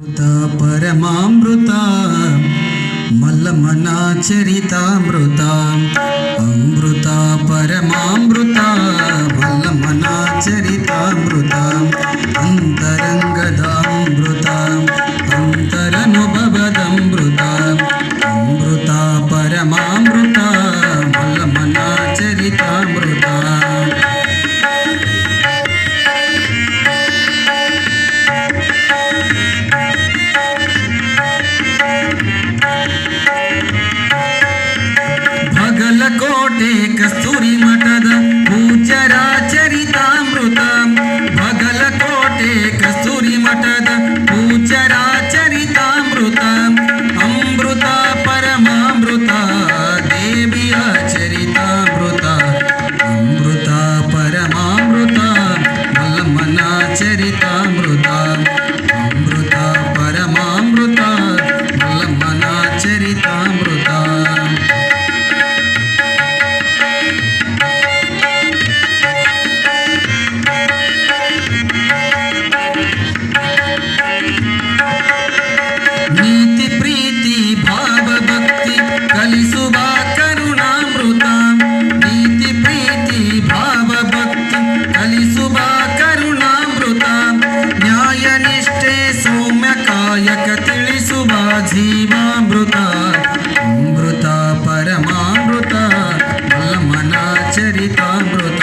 ಅಮೃತ ಪರಮಾಮೃತ ಮಲ್ಲಮ್ಮನ ಚರಿತಾಮೃತ ಅಮೃತ ಪರಮಾಮೃತ ಮಲ್ಲಮ್ಮನ ಚರಿತಾಮೃತ ಅಂತರಂಗದ ಅಮೃತ ಅಂತರನುಭವದ ಅಮೃತ ಅಮೃತ ಪರಮಾಮೃತ ಮಲ್ಲಮ್ಮನ ಚರಿತಾಮೃತ ಕೋಟೆ ಕಸ್ತೂರಿ ಮಠದ ಪೂಜ್ಯರ ಚರಿತಾಮೃತ ಬಗಲಕೋಟೆ ಕಸ್ತೂರಿ ಮಠದ ಪೂಜ್ಯರ ಚರಿತಾಮೃತ ಅಮೃತ ಪರಮಾಮೃತ ದೇವಿಯ ಚರಿತಾಮೃತ ಅಮೃತ ಪರಮಾಮೃತ ಮಲ್ಲಮ್ಮನ ಚರಿತಾಮೃತ ಅಮೃತ ಪರಮಾಮೃತ ಮಲ್ಲಮ್ಮನ ಚರಿತಾಮೃತ ನೀತಿ ಪ್ರೀತಿ ಭಾವ ಭಕ್ತಿ ಕಲಿಸುವ ಕರುಣಾಮೃತ ನೀತಿ ಪ್ರೀತಿ ಭಾವ ಭಕ್ತಿ ಕಲಿಸುವ ಕರುಣಾಮೃತ ನ್ಯಾಯ ನಿಷ್ಠೆ ಸೌಮ್ಯ ಕಾಯಕ ತಿಳಿಸುವ ಜೀವಾಮೃತ ಅಮೃತ ಪರಮಾಮೃತ ಮಲ್ಲಮ್ಮನ ಚರಿತಾಮೃತ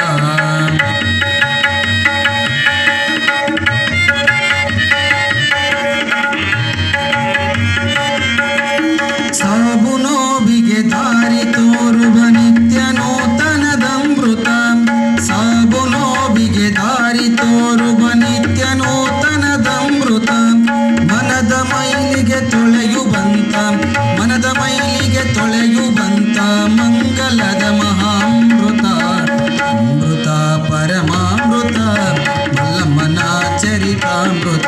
ಸಾಬು ನೋವಿಗೆ ದಾರಿ ತೋರುವ ನಿತ್ಯ ನೂತನದಮೃತ ಸಾಬು ನೋವಿಗೆ ದಾರಿ ತೋರುವ ನಿತ್ಯ ನೂತನದಮೃತ ಮನದ ಮೈಲಿಗೆ ತೊಳೆಯುವಂತ ಮನದ ಮೈಲಿಗೆ ತೊಳೆಯುವಂತ ಮಂಗಲದ ಮಹಾಮೃತ ಅಮೃತ ಪರಮಾಮೃತ ಮಲ್ಲಮ್ಮನ ಚರಿತಾಮೃತ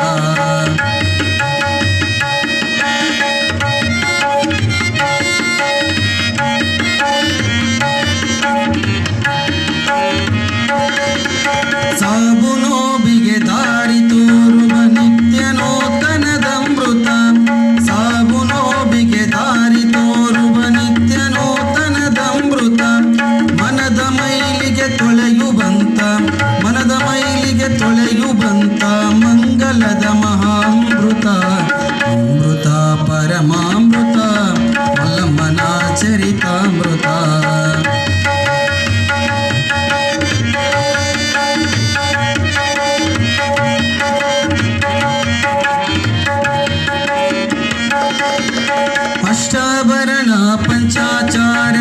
ಸಾಬು ನೋವಿಗೆ ದಾರಿ ತೋರುವ ನಿತ್ಯ ನೂತನದಮೃತ ಸಾಬು ನೋವಿಗೆ ದಾರಿ ತೋರುವ ನಿತ್ಯ ನೂತನದಮೃತ ಮನದ ಮೈಲಿಗೆ ತೊಳೆಯುವಂತ ಮನದ ಮೈಲಿಗೆ ತೊಳೆಯುವಂತ ಮಂಗಲದ ಮಹಾಮೃತ ಅಮೃತ ಪರಮಾಮೃತ ಮಲ್ಲಮ್ಮನ ಚರಿತಾಮೃತ ಅಷ್ಟಾಭರಣ ಪಂಚಾಚಾರ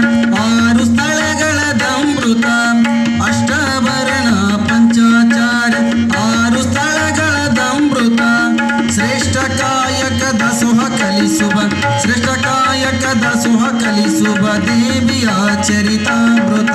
ಆರು ಸ್ಥಳಗಳದಮೃತ ಅಷ್ಟಾಭರಣ ಪಂಚಾಚಾರ ಆರು ಸ್ಥಳಗಳದಮೃತ ಶ್ರೇಷ್ಠ ಕಾಯಕದ ಸುಹ ಕಲಿಸುವ ಶ್ರೇಷ್ಠ ಕಾಯಕದ ಸುಹ ಕಲಿಸುವ ದೇವಿಯ ಚರಿತಾಮೃತ